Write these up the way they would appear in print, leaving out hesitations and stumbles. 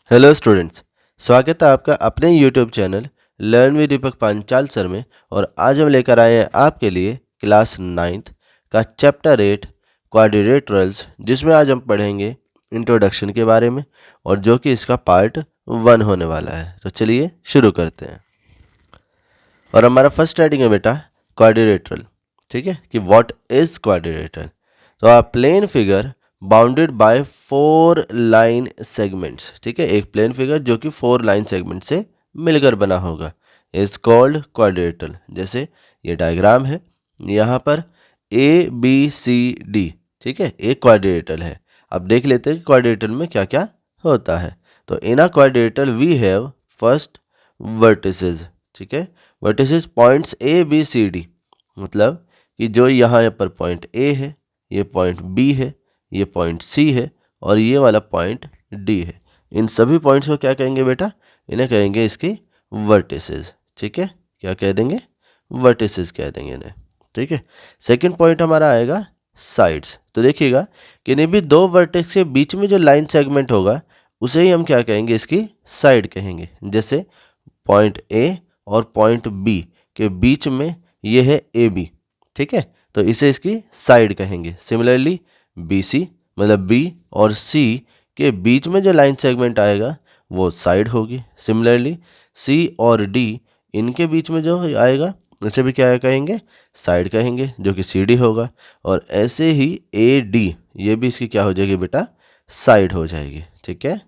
Hello students, स्वागत है आपका अपने YouTube channel learn with Deepak Panchal sir में। और आज हम लेकर आए हैं आपके लिए क्लास 9th का चैप्टर 8 क्वाड्रिलेटरल्स, जिसमें आज हम पढ़ेंगे इंट्रोडक्शन के बारे में और जो कि इसका पार्ट 1 होने वाला है। तो चलिए शुरू करते हैं। और हमारा फर्स्ट हेडिंग है बेटा क्वाड्रिलेटरल। ठीक है कि व्हाट इज क्वाड्रिलेटरल। तो a plane figure bounded by 4 line segments. ठीक है, एक प्लेन फिगर जो कि 4 लाइन सेगमेंट से मिलकर बना होगा इज कॉल्ड क्वाड्रिलेटरल। जैसे ये डायग्राम है, यहाँ पर ए बी सी डी, ठीक है, एक क्वाड्रिलेटरल है। अब देख लेते हैं कि क्वाड्रिलेटरल में क्या क्या होता है। तो in a quadrilateral we have first vertices. ठीक है, vertices points A B C D, मतलब कि जो यहाँ पर पॉइंट ए है, ये पॉइंट बी है, ये पॉइंट सी है और ये वाला पॉइंट डी है। इन सभी पॉइंट्स को क्या कहेंगे बेटा? इन्हें कहेंगे इसकी वर्टिसेस। ठीक है, क्या कह देंगे? वर्टिसेस कह देंगे इन्हें। ठीक है, सेकंड पॉइंट हमारा आएगा साइड्स। तो देखिएगा कि इन्हें भी दो वर्टेक्स के बीच में जो लाइन सेगमेंट होगा उसे ही हम क्या कहेंगे? इसकी साइड कहेंगे। जैसे पॉइंट ए और पॉइंट बी के बीच में ये है ए बी। ठीक है, तो इसे इसकी साइड कहेंगे। सिमिलरली बी सी, मतलब बी और सी के बीच में जो लाइन सेगमेंट आएगा वो साइड होगी। सिमिलरली सी और डी, इनके बीच में जो आएगा उसे भी क्या कहेंगे? साइड कहेंगे, जो कि सी डी होगा। और ऐसे ही ए डी, ये भी इसकी क्या हो जाएगी बेटा? साइड हो जाएगी। ठीक है,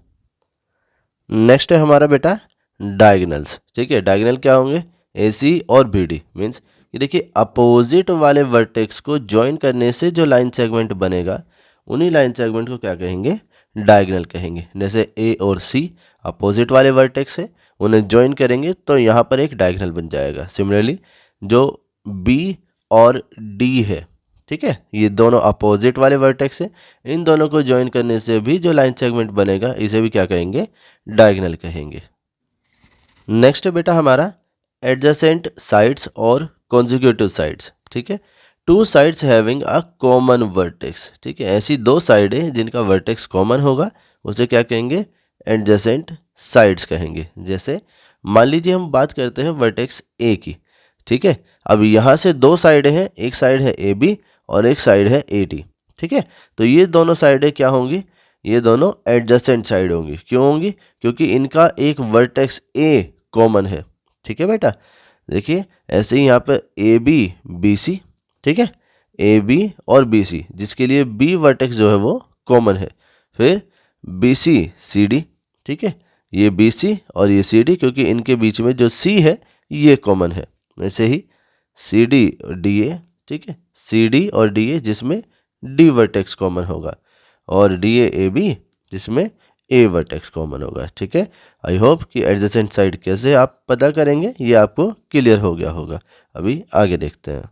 नेक्स्ट है हमारा बेटा डायगनल्स। ठीक है, डायगनल क्या होंगे? ए सी और बी डी। मीन्स कि देखिए अपोजिट वाले वर्टेक्स को ज्वाइन करने से जो लाइन सेगमेंट बनेगा उन्हीं लाइन सेगमेंट को क्या कहेंगे? डायगनल कहेंगे। जैसे ए और सी अपोजिट वाले वर्टेक्स है, उन्हें ज्वाइन करेंगे तो यहाँ पर एक डायगनल बन जाएगा। सिमिलरली जो बी और डी है, ठीक है, ये दोनों अपोजिट वाले वर्टेक्स है, इन दोनों को ज्वाइन करने से भी जो लाइन सेगमेंट बनेगा इसे भी क्या कहेंगे? डायगनल कहेंगे। नेक्स्ट है बेटा हमारा एडजेसेंट साइड्स और कॉन्जिक्यूटिव साइड्स। ठीक है, two sides having a common vertex. ठीक है, ऐसी दो साइडें जिनका वर्टेक्स कॉमन होगा उसे क्या कहेंगे? एडजेसेंट साइड्स कहेंगे। जैसे मान लीजिए हम बात करते हैं वर्टेक्स ए की। ठीक है, अब यहाँ से दो साइडें हैं, एक साइड है ए बी और एक साइड है ए डी। ठीक है, तो ये दोनों साइडें क्या होंगी? ये दोनों एडजेसेंट साइड होंगी। क्यों होंगी? क्योंकि इनका एक वर्टेक्स ए कॉमन है। ठीक है बेटा, देखिए ऐसे ही यहाँ पर ए बी बी सी, ठीक है, ए बी और बी सी, जिसके लिए बी वर्टेक्स जो है वो कॉमन है। फिर बी सी सी डी, ठीक है, ये बी सी और ये सी डी, क्योंकि इनके बीच में जो सी है ये कॉमन है। वैसे ही सी डी और डी ए, ठीक है, सी डी और डी ए जिसमें डी वर्टेक्स कॉमन होगा, और डी ए बी जिसमें ए वर्टेक्स कॉमन होगा। ठीक है, आई होप कि एडजेसेंट साइड कैसे आप पता करेंगे ये आपको क्लियर हो गया होगा। अभी आगे देखते हैं।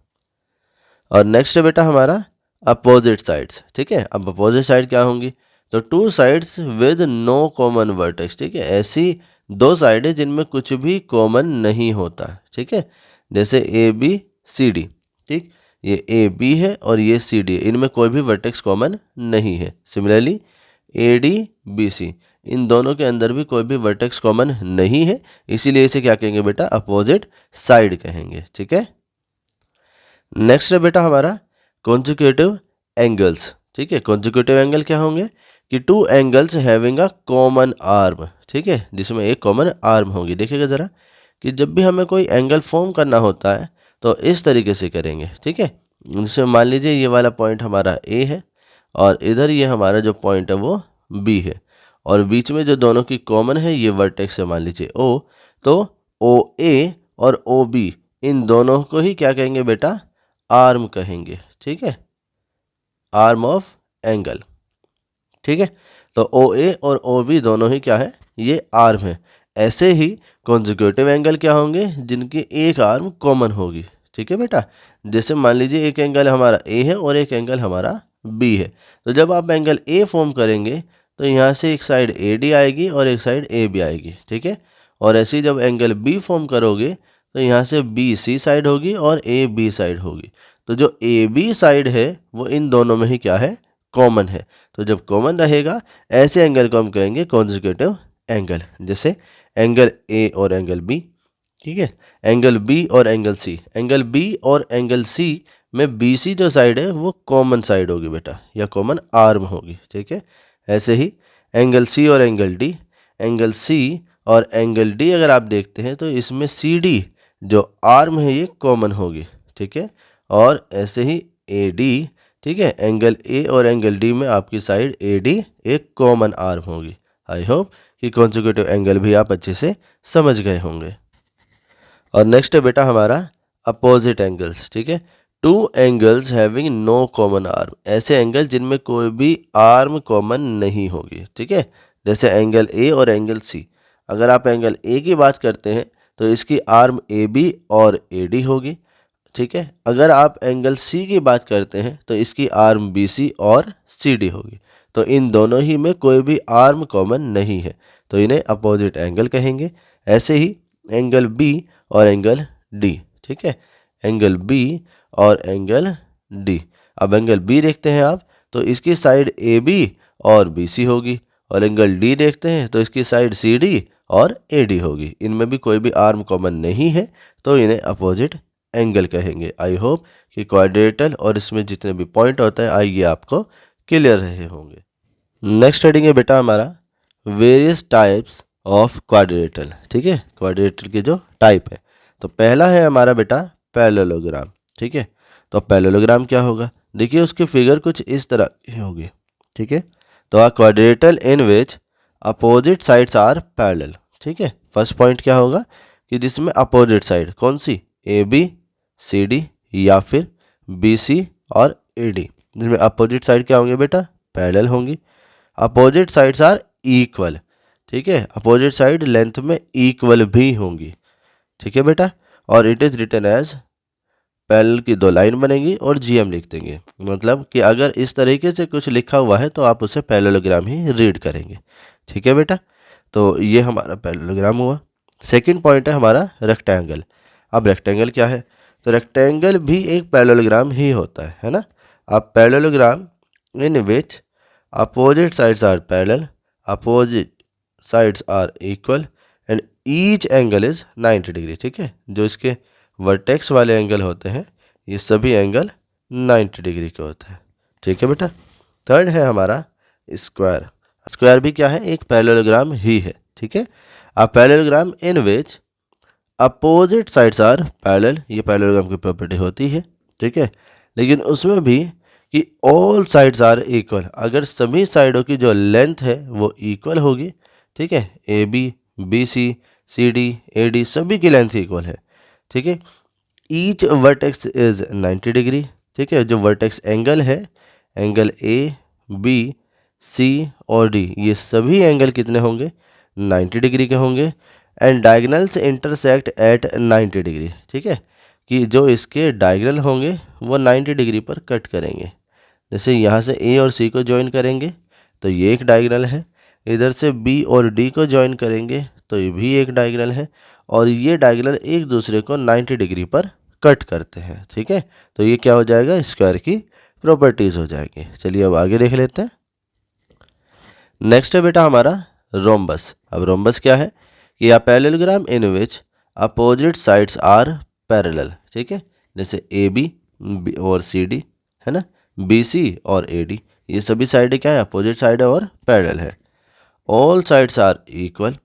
और नेक्स्ट है बेटा हमारा अपोजिट साइड्स। ठीक है, अब अपोजिट साइड क्या होंगी? तो two sides with no common vertex. ठीक है, ऐसी दो साइडें जिनमें कुछ भी कॉमन नहीं होता। ठीक है, जैसे ए बी सी डी, ठीक, ये ए बी है और ये सी डी है, इनमें कोई भी वर्टेक्स कॉमन नहीं है। Similarly A D B C, इन दोनों के अंदर भी कोई भी वर्टेक्स कॉमन नहीं है, इसीलिए इसे क्या कहेंगे बेटा? अपोजिट साइड कहेंगे। ठीक है, नेक्स्ट है बेटा हमारा कॉन्जिक्यूटिव एंगल्स। ठीक है, कॉन्जिक्यूटिव एंगल क्या होंगे? कि to angles having a common arm. ठीक है, जिसमें एक कॉमन आर्म होगी। देखिएगा ज़रा कि जब भी हमें कोई एंगल फॉर्म करना होता है तो इस तरीके से करेंगे। ठीक है, जैसे मान लीजिए ये वाला पॉइंट हमारा ए है और इधर ये हमारा जो पॉइंट है वो बी है, और बीच में जो दोनों की कॉमन है ये वर्टेक्स है, मान लीजिए ओ। तो ओ ए और ओ बी, इन दोनों को ही क्या कहेंगे बेटा? आर्म कहेंगे। ठीक है, आर्म ऑफ एंगल। ठीक है, तो ओ ए और ओ बी दोनों ही क्या है? ये आर्म है। ऐसे ही कॉन्जिक्यूटिव एंगल क्या होंगे? जिनकी एक आर्म कॉमन होगी। ठीक है बेटा, जैसे मान लीजिए एक एंगल हमारा ए है और एक एंगल हमारा बी है। तो जब आप एंगल ए फॉर्म करेंगे तो यहाँ से एक साइड ए डी आएगी और एक साइड ए बी आएगी। ठीक है, और ऐसे ही जब एंगल बी फॉर्म करोगे तो यहाँ से बी सी साइड होगी और ए बी साइड होगी। तो जो ए बी साइड है वो इन दोनों में ही क्या है? कॉमन है। तो जब कॉमन रहेगा ऐसे एंगल को हम कहेंगे कॉन्जिक्यूटिव एंगल, जैसे एंगल ए और एंगल बी, ठीक है, एंगल बी और एंगल सी। एंगल बी और एंगल सी में बी सी जो साइड है वो कॉमन साइड होगी बेटा, या कॉमन आर्म होगी, ठीक है। ऐसे ही एंगल सी और एंगल डी, एंगल सी और एंगल डी अगर आप देखते हैं तो इसमें सी डी जो आर्म है ये कॉमन होगी, ठीक है। और ऐसे ही ए डी, ठीक है, एंगल ए और एंगल डी में आपकी साइड ए डी एक कॉमन आर्म होगी। आई होप कि कॉन्जिक्यूटिव एंगल भी आप अच्छे से समझ गए होंगे। और नेक्स्ट है बेटा हमारा अपोजिट एंगल्स, ठीक है। Two angles having no common arm, ऐसे एंगल जिनमें कोई भी आर्म कॉमन नहीं होगी, ठीक है। जैसे एंगल ए और एंगल सी, अगर आप एंगल ए की बात करते हैं तो इसकी आर्म ए बी और ए डी होगी, ठीक है। अगर आप एंगल सी की बात करते हैं तो इसकी आर्म बी सी और सी डी होगी। तो इन दोनों ही में कोई भी आर्म कॉमन नहीं है, तो इन्हें अपोजिट एंगल कहेंगे। ऐसे ही एंगल बी और एंगल डी, ठीक है, एंगल बी और एंगल डी। अब एंगल बी देखते हैं आप तो इसकी साइड ए बी और बी सी होगी, और एंगल डी देखते हैं तो इसकी साइड सी डी और ए डी होगी। इनमें भी कोई भी आर्म कॉमन नहीं है, तो इन्हें अपोजिट एंगल कहेंगे। आई होप कि क्वाड्रेटल और इसमें जितने भी पॉइंट होते हैं ये आपको क्लियर रहे होंगे। नेक्स्ट हेडिंग है बेटा हमारा वेरियस टाइप्स ऑफ क्वाड्रेटल, ठीक है, क्वाड्रेटल के जो टाइप है। तो पहला है हमारा बेटा पैरेललोग्राम, ठीक है। तो पैरेललोग्राम क्या होगा, देखिए उसकी फिगर कुछ इस तरह की होगी, ठीक है। तो a quadrilateral in which opposite sides are parallel, ठीक है। फर्स्ट पॉइंट क्या होगा कि जिसमें अपोजिट साइड कौन सी, ए बी सी डी या फिर बी सी और ए डी, जिसमें अपोजिट साइड क्या होंगे बेटा, पैरेलल होंगी। अपोजिट साइड्स आर इक्वल, ठीक है, अपोजिट साइड लेंथ में इक्वल भी होंगी, ठीक है बेटा। और it is written as, parallel की दो लाइन बनेगी और जीएम लिख देंगे, मतलब कि अगर इस तरीके से कुछ लिखा हुआ है तो आप उसे पैरेललोग्राम ही रीड करेंगे, ठीक है बेटा। तो ये हमारा पैरेललोग्राम हुआ। सेकंड पॉइंट है हमारा रेक्टेंगल। अब रेक्टेंगल क्या है, तो रेक्टेंगल भी एक पैरेललोग्राम ही होता है ना। अब parallelogram in which opposite sides are parallel, opposite sides are equal and each angle is 90 degree, ठीक है। जो इसके वर्टेक्स वाले एंगल होते हैं ये सभी एंगल 90 डिग्री के होते हैं, ठीक है बेटा। थर्ड है हमारा स्क्वायर। स्क्वायर भी क्या है, एक पैरेललोग्राम ही है, ठीक है। A parallelogram in which opposite sides are parallel, ये पैरेललोग्राम की प्रॉपर्टी होती है, ठीक है। लेकिन उसमें भी कि ऑल साइड्स आर इक्वल, अगर सभी साइडों की जो लेंथ है वो इक्वल होगी, ठीक है। A B B C D A D सभी की लेंथ इक्वल है, ठीक है। ईच वर्टेक्स इज 90 डिग्री, ठीक है। जो वर्टेक्स एंगल है, एंगल ए बी सी और डी, ये सभी एंगल कितने होंगे, 90 डिग्री के होंगे। And diagonals intersect at 90 degree, ठीक है, कि जो इसके डायगनल होंगे वो 90 डिग्री पर कट करेंगे। जैसे यहाँ से ए और सी को ज्वाइन करेंगे तो ये एक डायगनल है, इधर से बी और डी को ज्वाइन करेंगे तो ये भी एक डायगनल है, और ये डायगनल एक दूसरे को 90 डिग्री पर कट करते हैं, ठीक है। तो ये क्या हो जाएगा, स्क्वायर की प्रॉपर्टीज हो जाएंगी। चलिए अब आगे देख लेते हैं। नेक्स्ट है बेटा हमारा रोम्बस। अब रोम्बस क्या है कि a parallelogram in which opposite sides are parallel, ठीक है। जैसे ए बी और सी डी है ना, बी सी और ए डी, ये सभी साइडें क्या है, अपोजिट साइड है और पैरेलल है। ऑल साइड्स आर इक्वल,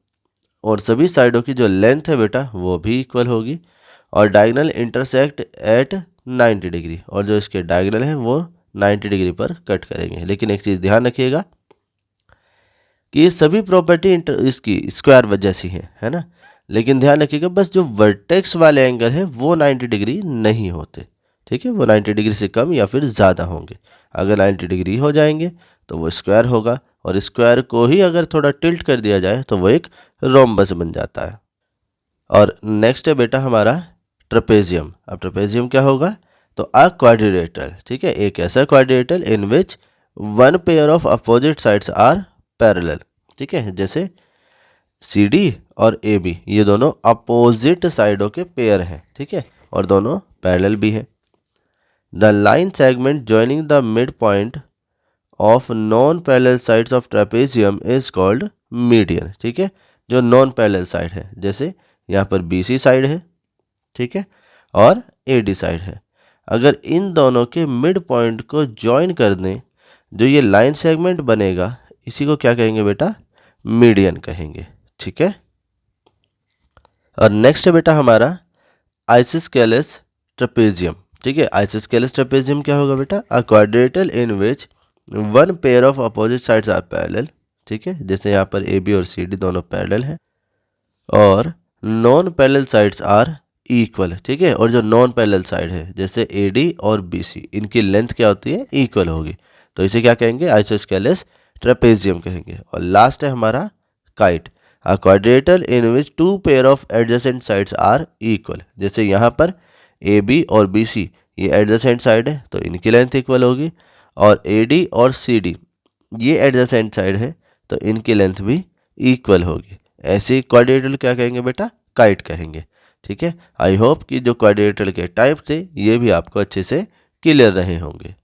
और सभी साइडों की जो लेंथ है बेटा वो भी इक्वल होगी। और डायगनल इंटरसेक्ट एट 90 डिग्री, और जो इसके डायगनल है वो 90 डिग्री पर कट करेंगे। लेकिन एक चीज़ ध्यान रखिएगा कि ये सभी प्रॉपर्टी इसकी स्क्वायर वजह से है ना। लेकिन ध्यान रखिएगा बस जो वर्टेक्स वाले एंगल है वो 90 डिग्री नहीं होते, ठीक है, वो 90 डिग्री से कम या फिर ज़्यादा होंगे। अगर 90 डिग्री हो जाएंगे तो वो स्क्वायर होगा, और स्क्वायर को ही अगर थोड़ा टिल्ट कर दिया जाए तो वो एक रोम्बस बन जाता है। और नेक्स्ट है बेटा हमारा ट्रेपेजियम। अब ट्रेपेजियम क्या होगा, तो अ क्वाड्रिलेटरल, ठीक है, एक ऐसा quadrilateral in which one pair of opposite sides are parallel, ठीक है। जैसे सी डी और ए बी ये दोनों अपोजिट साइडों के पेयर हैं, ठीक है, और दोनों पैरेलल भी हैं। The line segment joining the mid point of non parallel sides of trapezium is called median, ठीक है, जो नॉन पैरेलल साइड है, जैसे यहाँ पर BC साइड है, ठीक है, और AD साइड है। अगर इन दोनों के मिड पॉइंट को ज्वाइन कर दें, जो ये लाइन सेगमेंट बनेगा, इसी को क्या कहेंगे बेटा, मीडियन कहेंगे, ठीक है। और नेक्स्ट है बेटा हमारा आइसोस्केलेस ट्रेपेजियम, ठीक है। आइसोस्केलेस ट्रेपेजियम क्या होगा बेटा, a quadrilateral in which one pair of opposite sides are parallel, ठीक है, जैसे यहाँ पर AB और CD दोनों पैरेलल हैं, और non parallel sides are equal, ठीक है। और जो नॉन पैरेलल साइड है, जैसे AD और BC, इनकी लेंथ क्या होती है, इक्वल होगी, तो इसे क्या कहेंगे, आइसोस्केलेस ट्रेपेजियम कहेंगे। और लास्ट है हमारा kite, a quadrilateral in which two pair of adjacent sides are equal, जैसे यहाँ पर AB और BC ये एडजेसेंट साइड है, तो इनकी लेंथ इक्वल होगी, और AD और CD ये एडजेसेंट साइड है, तो इनकी लेंथ भी इक्वल होगी। ऐसे क्वाड्रिलेटरल क्या कहेंगे बेटा, काइट कहेंगे, ठीक है। आई होप कि जो क्वाड्रिलेटरल के टाइप थे ये भी आपको अच्छे से क्लियर रहे होंगे।